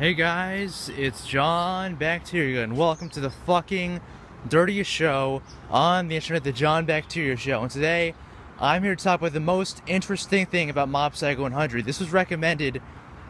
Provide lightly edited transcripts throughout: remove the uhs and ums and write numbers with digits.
Hey guys, it's John Bacteria, and welcome to the fucking dirtiest show on the internet, the John Bacteria Show. And today, I'm here to talk about the most interesting thing about Mob Psycho 100. This was recommended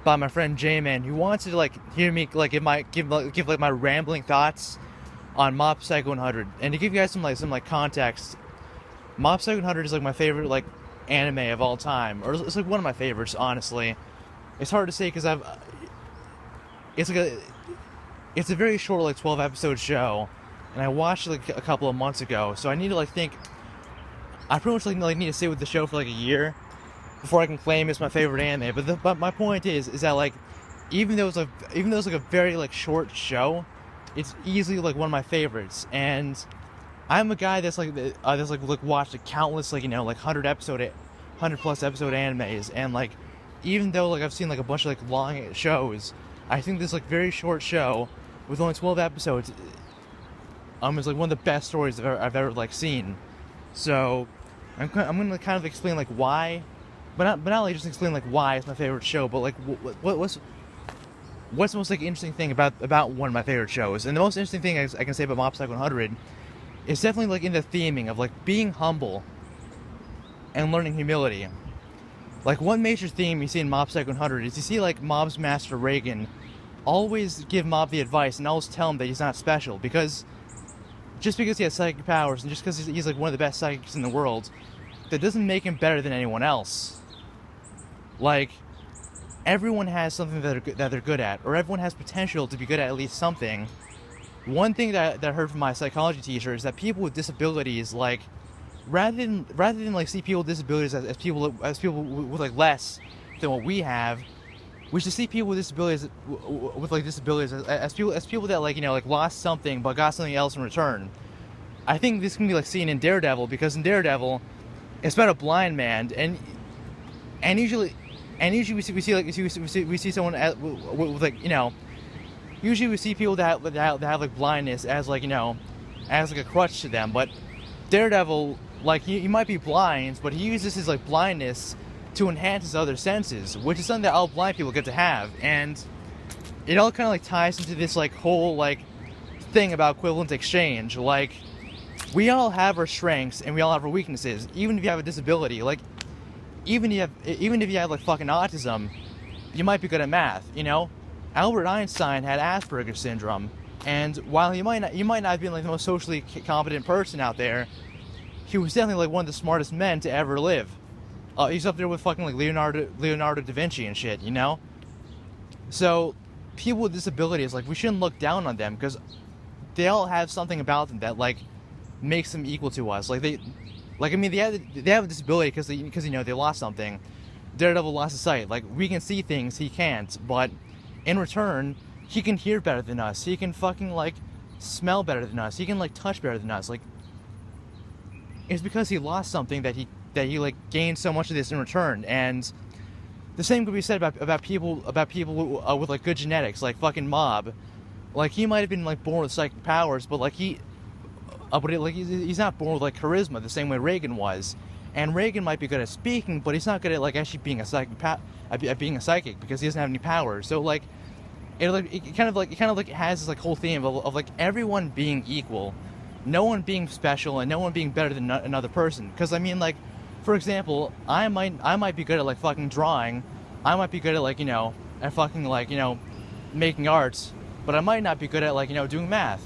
by my friend J-Man, who wanted to hear me give my rambling thoughts on Mob Psycho 100. And to give you guys some context, Mob Psycho 100 is my favorite anime of all time, or it's one of my favorites, honestly. It's hard to say because it's a very short 12 episode show, and I watched it a couple of months ago, so I need to think. I pretty much need to stay with the show for a year before I can claim it's my favorite anime. But my point is that even though it's a very short show, it's easily one of my favorites. And I'm a guy that's watched countless 100 plus episode animes, and even though I've seen a bunch of long shows, I think this very short show with only 12 episodes is one of the best stories I've ever seen. So I'm going to kind of explain why, but not only just explain why it's my favorite show, but what's the most interesting thing about one of my favorite shows. And the most interesting thing I can say about Mob Psycho 100 is definitely in the theming of being humble and learning humility. One major theme you see in Mob Psycho 100 is you see Mob's master Reagan always give Mob the advice and always tell him that he's not special, because just because he has psychic powers and just because he's one of the best psychics in the world, that doesn't make him better than anyone else. Everyone has something that they're good at, or everyone has potential to be good at least something. One thing that I heard from my psychology teacher is that people with disabilities, rather than see people with disabilities as people with less than what we have, we should see people with disabilities as people that lost something but got something else in return. I think this can be seen in Daredevil, because in Daredevil it's about a blind man, and usually we see someone usually we see people that have blindness as as a crutch to them. But Daredevil, he might be blind, but he uses his blindness to enhance his other senses, which is something that all blind people get to have. And it all kind of ties into this whole thing about equivalent exchange. We all have our strengths and we all have our weaknesses. Even if you have a disability, even if you have fucking autism, you might be good at math. Albert Einstein had Asperger's syndrome, and while he might not have been the most socially competent person out there, he was definitely one of the smartest men to ever live. He's up there with fucking Leonardo da Vinci and shit, So people with disabilities, we shouldn't look down on them, because they all have something about them that makes them equal to us. They have a disability because they lost something. Daredevil lost his sight. We can see things he can't, but in return, he can hear better than us. He can fucking smell better than us. He can touch better than us. It's because he lost something that he gained so much of this in return. And the same could be said about people with good genetics, fucking Mob. He might have been born with psychic powers, but he's not born with charisma the same way Reagan was. And Reagan might be good at speaking, but he's not good at actually being a psychic, because he doesn't have any powers. So it kind of has this whole theme of everyone being equal, no one being special, and no one being better than another person. Because for example, I might be good at fucking drawing, I might be good at at fucking making arts, but I might not be good at doing math.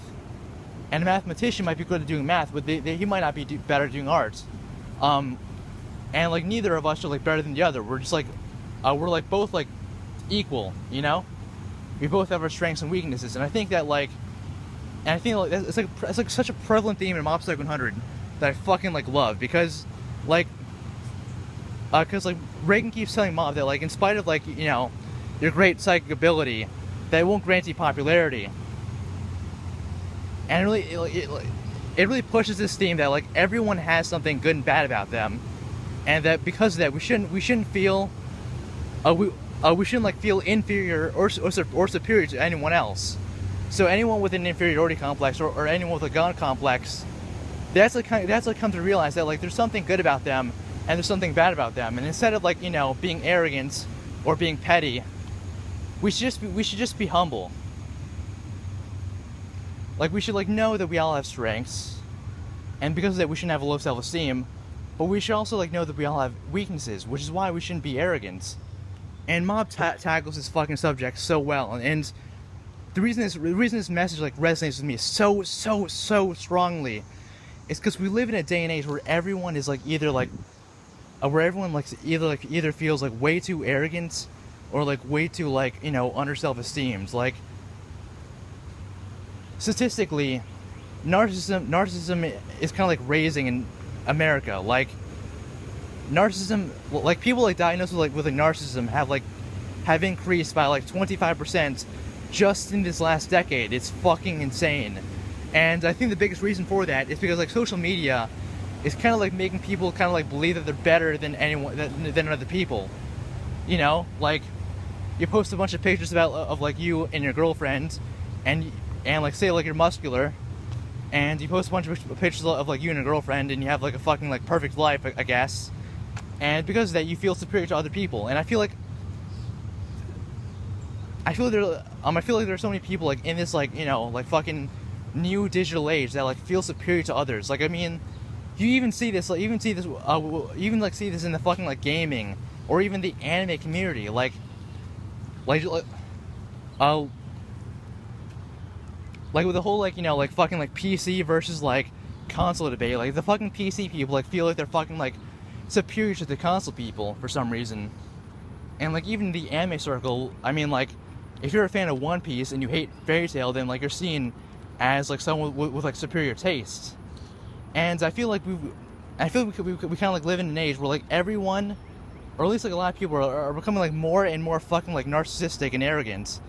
And a mathematician might be good at doing math, but he might not be better at doing arts. And neither of us are better than the other. We're just we're both equal, We both have our strengths and weaknesses, and I think that it's such a prevalent theme in Mob Psycho 100 that I fucking love, because Reagan keeps telling Mob that in spite of your great psychic ability, that won't grant you popularity. And it really pushes this theme that everyone has something good and bad about them, and that because of that we shouldn't feel feel inferior or superior to anyone else. So anyone with an inferiority complex or anyone with a God complex, that's come to realize that there's something good about them and there's something bad about them. And instead of being arrogant or being petty, we should just be humble. Like, we should, like, know that we all have strengths, and because of that we shouldn't have a low self-esteem, but we should also, like, know that we all have weaknesses, which is why we shouldn't be arrogant. And Moob tackles this fucking subject so well, and the reason this message, like, resonates with me so strongly is because we live in a day and age where everyone is, like, either feels, like, way too arrogant, or, like, way too, like, you know, under self-esteemed. Like, statistically, narcissism is kind of, like, raising in America. Like, narcissism, like, people, like, diagnosed with like narcissism have increased by, like, 25% just in this last decade. It's fucking insane. And I think the biggest reason for that is because, like, social media is kind of, like, making people kind of, like, believe that they're better than anyone, than other people. You know, like, you post a bunch of pictures of like, you and your girlfriend, and like, say, like, you're muscular, and you post a bunch of pictures of, like, you and your girlfriend, and you have, like, a fucking, like, perfect life, I guess. And because of that, you feel superior to other people. And I feel like there's so many people, like, in this, like, you know, like, fucking new digital age that, like, feel superior to others. Like, I mean, you even see this, like, see this in the fucking, like, gaming, or even the anime community. Like with the whole, like, you know, like, fucking, like, PC versus, like, console debate. Like, the fucking PC people, like, feel like they're fucking, like, superior to the console people for some reason. And, like, even the anime circle, I mean, like, if you're a fan of One Piece and you hate Fairy Tail, then, like, you're seen as, like, someone with like, superior taste. And I feel like we kind of, like, live in an age where, like, everyone, or at least, like, a lot of people are becoming, like, more and more fucking, like, narcissistic and arrogant.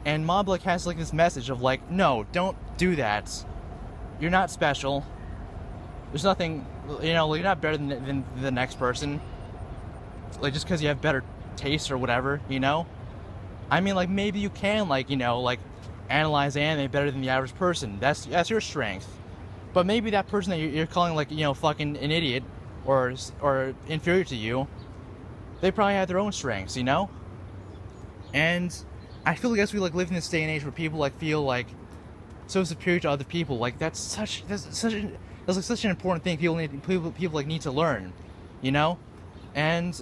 And Moob, like, has, like, this message of, like, no, don't do that. You're not special. There's nothing, you know, like, you're not better than the next person. Like, just because you have better taste or whatever, you know? I mean, like, maybe you can, like, you know, like, analyze anime better than the average person. That's your strength. But maybe that person that you're calling, like, you know, fucking an idiot or inferior to you, they probably have their own strengths, you know? And I feel like as we, like, live in this day and age where people, like, feel, like, so superior to other people, like, that's such an important thing people need to learn, you know? And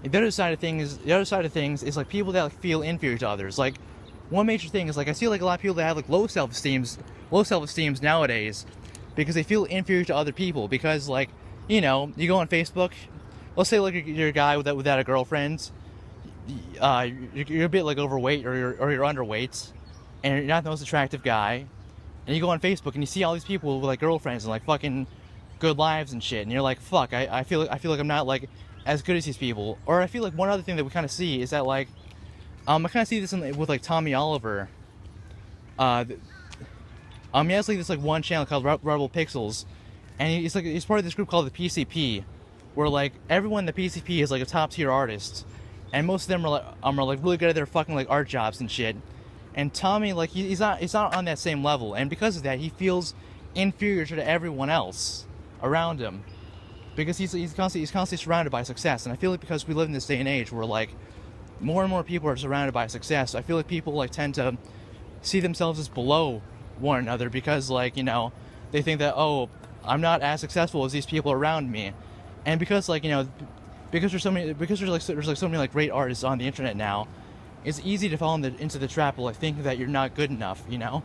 the other side of things is like, people that, like, feel inferior to others. Like, one major thing is, like, I see, like, a lot of people that have, like, low self-esteems nowadays because they feel inferior to other people. Because, like, you know, you go on Facebook, let's say, like, you're a guy without a girlfriend, you're a bit, like, overweight, or you're underweight, and you're not the most attractive guy, and you go on Facebook and you see all these people with, like, girlfriends and, like, fucking good lives and shit, and you're like, fuck, I feel like I'm not, like, as good as these people. Or I feel like one other thing that we kind of see is that, like, I kind of see this with, like, Tommy Oliver. He has, like, this, like, one channel called Rebel Pixels, and he's part of this group called the PCP, where, like, everyone in the PCP is, like, a top tier artist, and most of them are like really good at their fucking, like, art jobs and shit. And Tommy, like, he's not on that same level, and because of that, he feels inferior to everyone else around him, because he's constantly surrounded by success. And I feel like because we live in this day and age where, like, more and more people are surrounded by success, I feel like people, like, tend to see themselves as below one another because, like, you know, they think that, oh, I'm not as successful as these people around me. And because, like, you know, because there's so many, like, great artists on the internet now, it's easy to fall into the trap of, like, thinking that you're not good enough, you know?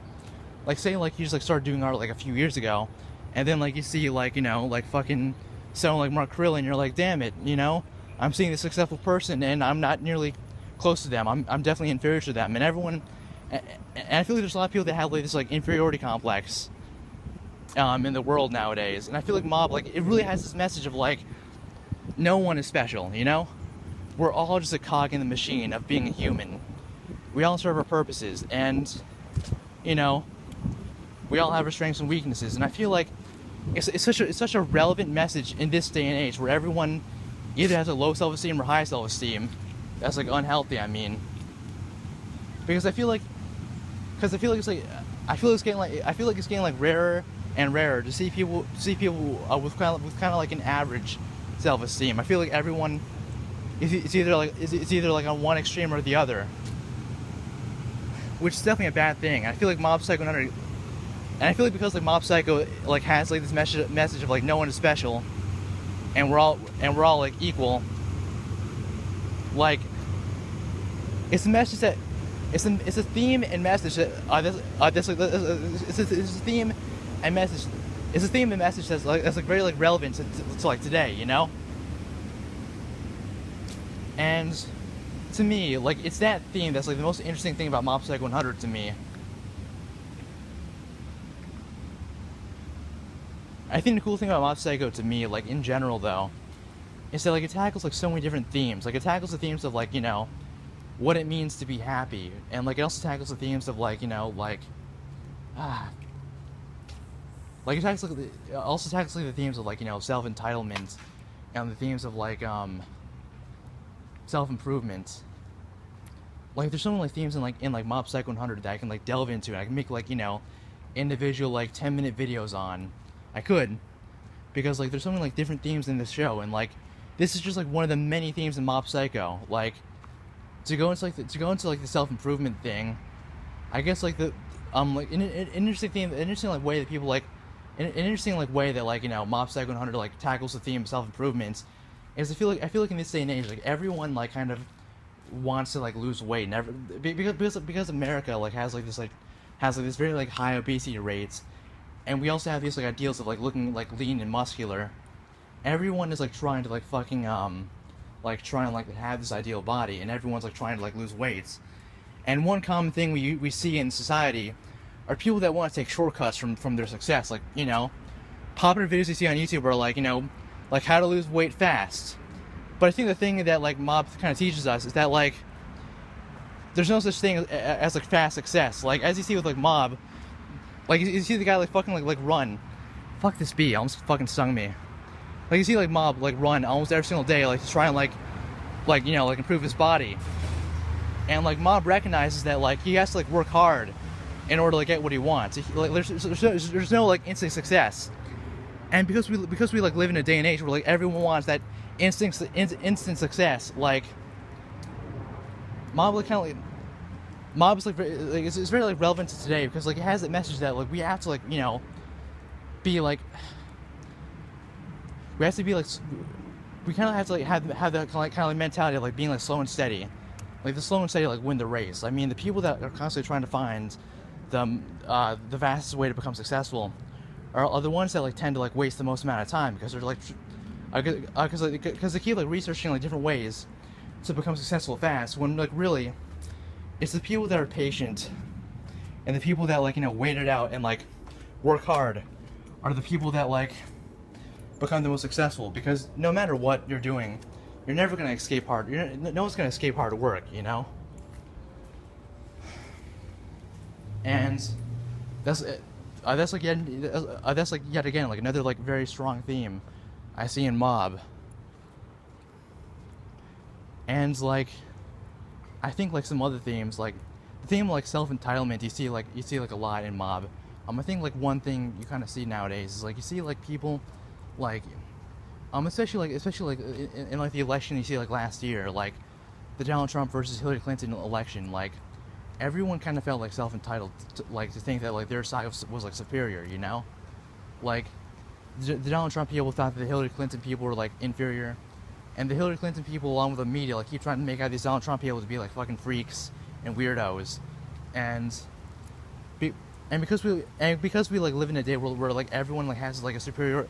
Like, say, like, you just, like, started doing art, like, a few years ago, and then, like, you see, like, you know, like, fucking someone like Mark Krill, and you're like, damn it, you know? I'm seeing this successful person, and I'm not nearly close to them. I'm definitely inferior to them. And everyone, and I feel like there's a lot of people that have, like, this, like, inferiority complex in the world nowadays. And I feel like Moob, like, it really has this message of, like, no one is special, you know? We're all just a cog in the machine of being a human. We all serve our purposes, and, you know, we all have our strengths and weaknesses. And I feel like it's such a relevant message in this day and age where everyone either has a low self-esteem or high self-esteem. That's, like, unhealthy, I mean. Because I feel like it's getting like rarer and rarer to see people with kind of like an average self-esteem. I feel like everyone it's either like on one extreme or the other, which is definitely a bad thing. I feel like Mob Psycho 100, and I feel like because like Mob Psycho like has like this message of like no one is special, and we're all like equal. Like it's a message that it's a theme and message that it's a theme and message. It's a theme and message that's like very like relevant to like today, you know. And to me, like it's that theme that's like the most interesting thing about Mob Psycho 100 to me. I think the cool thing about Mob Psycho to me, like in general though, is that like it tackles like so many different themes. Like it tackles the themes of like, you know, what it means to be happy, and like it also tackles the themes of like, you know, like like it also tackles like the themes of like, you know, self-entitlement, and the themes of like self-improvement. Like there's so many like themes in like Mob Psycho 100 that I can like delve into, and I can make like, you know, individual like 10-minute videos on. I could, because like there's so many like different themes in this show, and like this is just like one of the many themes in Mob Psycho. Like to go into the self-improvement thing, I guess like the like an interesting theme, an interesting like way that people like an interesting like way that like, you know, Mob Psycho 100 like tackles the theme of self-improvement is I feel like in this day and age, like everyone like kind of wants to like lose weight, never because America like has this very like high obesity rates, and we also have these like ideals of like looking like lean and muscular. Everyone is like trying to like fucking like trying to like have this ideal body, and everyone's like trying to like lose weight. And one common thing we see in society are people that want to take shortcuts from their success. Like, you know, popular videos you see on YouTube are like, you know, like how to lose weight fast. But I think the thing that like Mob kind of teaches us is that like there's no such thing as like fast success. Like as you see with like Mob, like you see the guy like fucking like run. Fuck this bee, almost fucking stung me. Like you see like Mob like run almost every single day, like to try and like you know, like improve his body. And like Mob recognizes that like he has to like work hard in order to like get what he wants. Like there's no like instant success. And because we like live in a day and age where like everyone wants that instant success, like Mob like kind of like Mob is like it's very like relevant to today, because like it has that message that like we have to like, you know, be like we have to be like we kind of have to like have that kind of like mentality of like being like slow and steady. Like the slow and steady like win the race. I mean, the people that are constantly trying to find the fastest way to become successful are the ones that like tend to like waste the most amount of time, because they're like because they keep like researching like different ways to become successful fast, when like really it's the people that are patient and the people that like, you know, wait it out and like work hard are the people that like become the most successful. Because no matter what you're doing, you're never gonna escape hard. No one's gonna escape hard work, you know. And that's like yet again like another like very strong theme I see in Mob. And like I think like some other themes, like the theme of like self-entitlement, you see like a lot in Mob. I think like one thing you kind of see nowadays is like you see like people like especially like in like the election you see like last year, like the Donald Trump versus Hillary Clinton election, like everyone kind of felt like self-entitled to think that like their side was like superior, you know. Like the Donald Trump people thought that the Hillary Clinton people were like inferior, and the Hillary Clinton people along with the media like keep trying to make out these Donald Trump people to be like fucking freaks and weirdos. And because we like live in a day where like everyone like has like a superior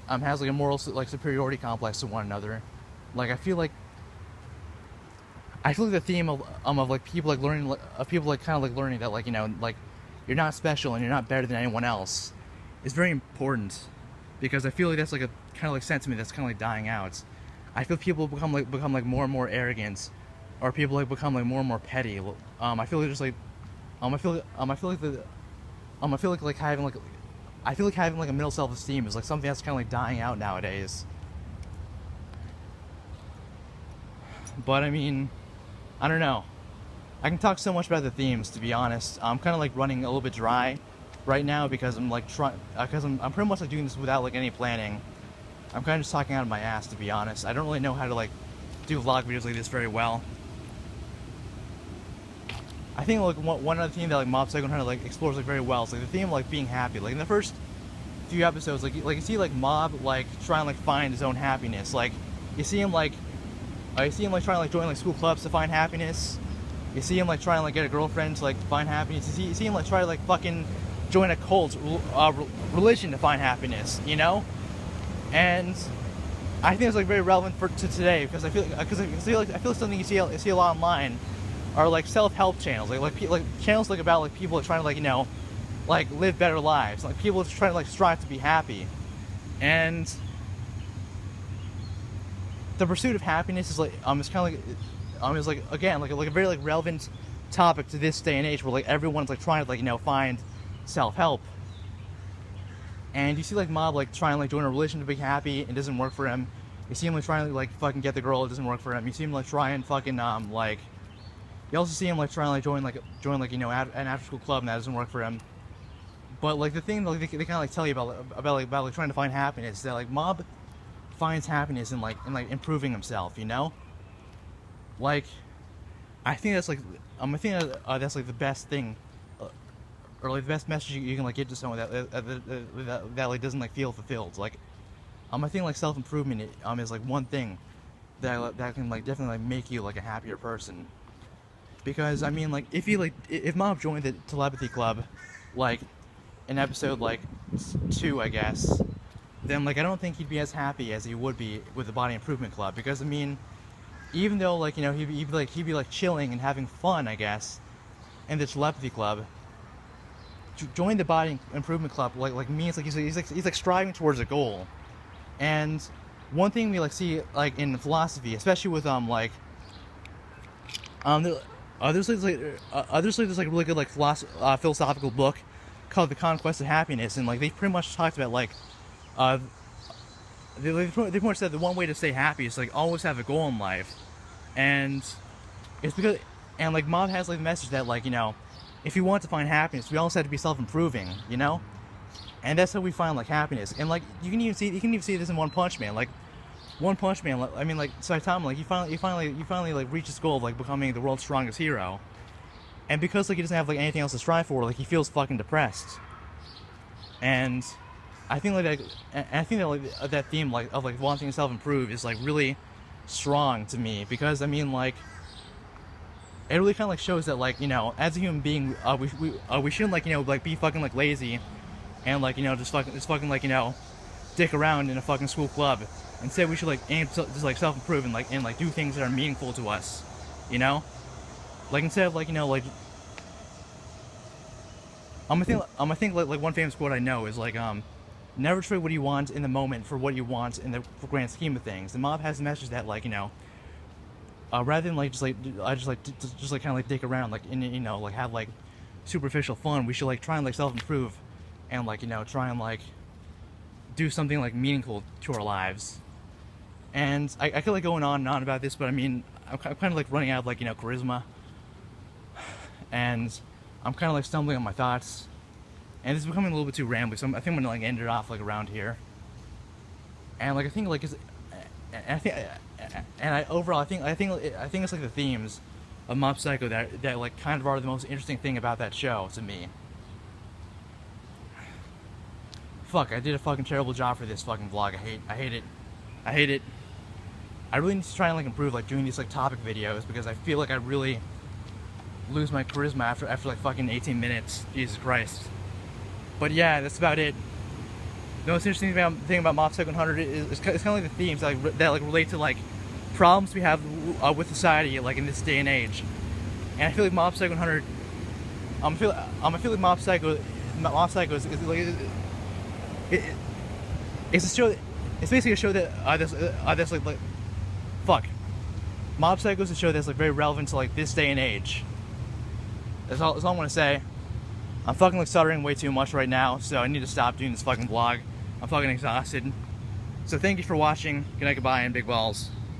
has like a moral like superiority complex to one another. Like I feel like the theme of like people like learning people like kind of like learning that like, you know, like you're not special and you're not better than anyone else is very important, because I feel like that's like a kind of like sentiment that's kind of like dying out. I feel people become like more and more arrogant, or people like become like more and more petty. I feel like just like I feel like having like a middle self-esteem is like something that's kind of like dying out nowadays. But I mean, I don't know. I can talk so much about the themes, to be honest. I'm kind of like running a little bit dry right now, because I'm like I'm pretty much like doing this without like any planning. I'm kind of just talking out of my ass, to be honest. I don't really know how to like do vlog videos like this very well. I think like one other theme that like Mob Psycho 100 like explores like very well is like the theme of like being happy. Like in the first few episodes, like you see like Mob like trying to like find his own happiness. Like you see him like trying to like join like school clubs to find happiness. You see him like trying to like get a girlfriend to like find happiness. You see him like try to like fucking join a cult, religion to find happiness. You know, and I think it's like very relevant to today because I feel like something you see a lot online are like self-help channels, like channels like about like people trying to like, you know, like live better lives, like people trying to like strive to be happy, and the pursuit of happiness is like it's kind of like it's like again like a very like relevant topic to this day and age where like everyone's like trying to like, you know, find self-help. And you see like Mob like trying to like join a religion to be happy, it doesn't work for him. You see him like trying to like fucking get the girl, it doesn't work for him. You see him like try and fucking like you also see him like trying to like join like, you know, an after school club, and that doesn't work for him. But like the thing like, they kind of like tell you about trying to find happiness is that like Mob finds happiness in like improving himself, you know? Like I think that's like that's like the best thing, or like the best message you can like get to someone that like doesn't like feel fulfilled. Like I think like self-improvement is like one thing that can like definitely like make you like a happier person. Because I mean like if Mob joined the telepathy club like in episode like 2, I guess, then like I don't think he'd be as happy as he would be with the body improvement club. Because I mean, even though like, you know, he'd be like chilling and having fun, I guess, in the telepathy club, join the body improvement club like means like he's like striving towards a goal. And one thing we like see like in philosophy, especially with there's like a really good like philosophical book called The Conquest of Happiness, and like they pretty much talked about like they pretty much said the one way to stay happy is like always have a goal in life. And it's because, and like Mob has like the message that like, you know, if you want to find happiness, we always have to be self-improving, you know? And that's how we find like happiness. And like you can even see this in One Punch Man. Like One Punch Man, I mean like Saitama, like he finally like reached his goal of like becoming the world's strongest hero. And because like he doesn't have like anything else to strive for, like he feels fucking depressed. And I think like that theme like of like wanting to self-improve is like really strong to me, because I mean like it really kind of like shows that like, you know, as a human being we shouldn't like, you know, like be fucking like lazy and like, you know, just fucking like, you know, dick around in a fucking school club. Instead we should like aim to just like self-improve and like do things that are meaningful to us, you know? Like instead of like, you know, like I'm gonna think like one famous quote I know is like never trade what you want in the moment for what you want in the grand scheme of things. The Mob has a message that like, you know, rather than like just kind of like dick around like in, you know, like have like superficial fun, we should like try and like self-improve and like, you know, try and like do something like meaningful to our lives. And I could like going on and on about this, but I mean I'm kind of like running out of like, you know, charisma, and I'm kind of like stumbling on my thoughts, and this is becoming a little bit too rambly, so I think I'm gonna like end it off like around here. And like I think like overall I think it's like the themes of Mob Psycho that like kind of are the most interesting thing about that show to me. Fuck, I did a fucking terrible job for this fucking vlog. I hate it. I really need to try and like improve like doing these like topic videos, because I feel like I really lose my charisma after like fucking 18 minutes. Jesus Christ. But yeah, that's about it. The most interesting thing about Mob Psycho 100 is it's kind of like the themes that like relate to like problems we have with society like in this day and age. And I feel like Mob Psycho 100, I feel like Mob Psycho is like it's a show. It's basically a show that that's like fuck. Mob Psycho is a show that's like very relevant to like this day and age. That's all I'm gonna say. I'm fucking like stuttering way too much right now, so I need to stop doing this fucking vlog. I'm fucking exhausted. So thank you for watching. Good night, goodbye, and big balls.